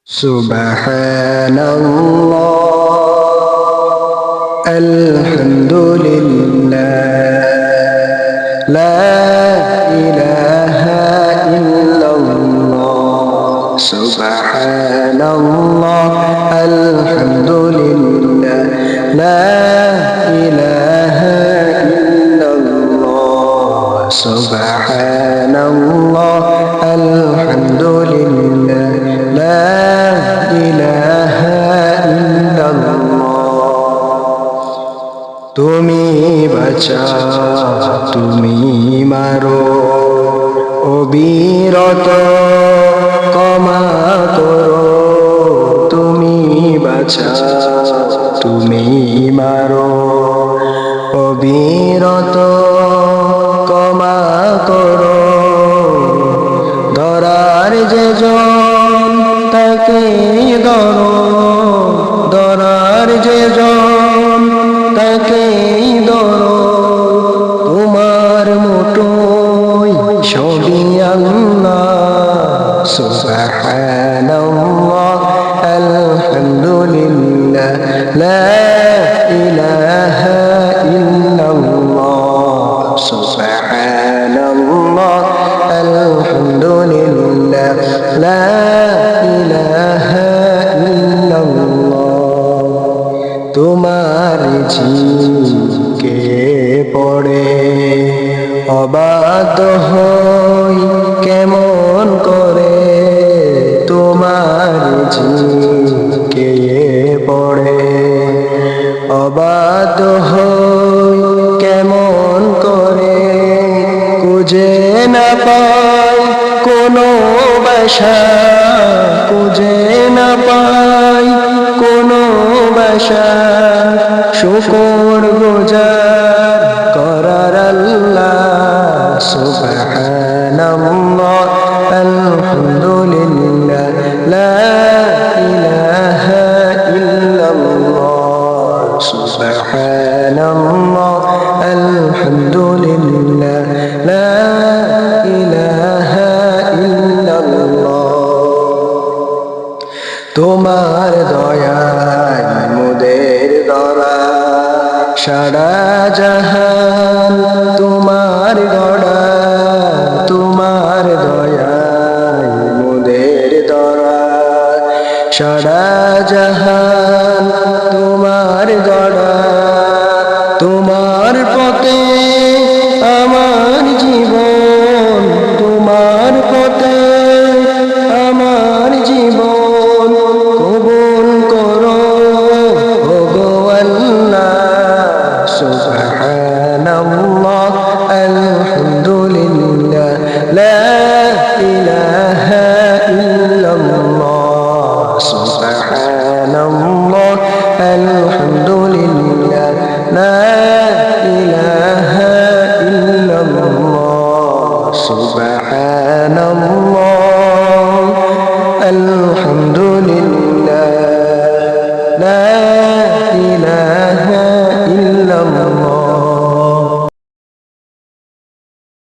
Subhanallah, alhamdulillah, la ilaha illallah. Subhanallah, alhamdulillah, la ilaha illallah. Subhanallah, alhamdulillah, la ilaha illallah. তুমি বাঁচাও, তুমি মারো, অবিরত ক্ষমা করো। তুমি বাঁচাও, তুমি মারো, অবিরত ক্ষমা করো। ধরার যে জন তাকে ধরো, ধরার যে জন তাকে ধরো। তোমার মুঠোয় সবই আল্লাহ। সুবহানাল্লাহ, আলহামদুলিল্লাহ, লা ইলাহা ইল্লাল্লাহ। সুবহানাল্লাহ, আলহামদুলিল্লাহ, লা ইলাহা ইল্লাল্লাহ। তোমার ঝিকে পড়ে অবাধ্য হই কেমন করে। তোমার ঝিকে পড়ে অবাধ্য হই কেমন করে। খুঁজে না পাই কোনো বাসা, খুঁজে না পাই কোনো বাসা। শুকর গুজার করার আল্লাহ। সুবহানাল্লাহ, আলহামদুলিল্লাহ, লা ইলাহা ইল্লাল্লাহ। সুবহানাল্লাহ, আলহামদুলিল্লাহ, লা ইলাহা ইল্লাল্লাহ। তোমার দয়ায় মোদের ধরা, সারা জাহান তোমার গড়া। তোমার দয়ায় মোদের ধরা, সারা জাহান তোমার গড়া। তোমার পথে আমার জীবন, তোমার পথে আমার জীবন। কবুল করো ওগো আল্লাহ। সুবহানাল্লাহ, আলহামদুলিল্লাহ, লা ইলাহা ইল্লাল্লাহ। সুবহানাল্লাহ, আলহামদুলিল্লাহ, লা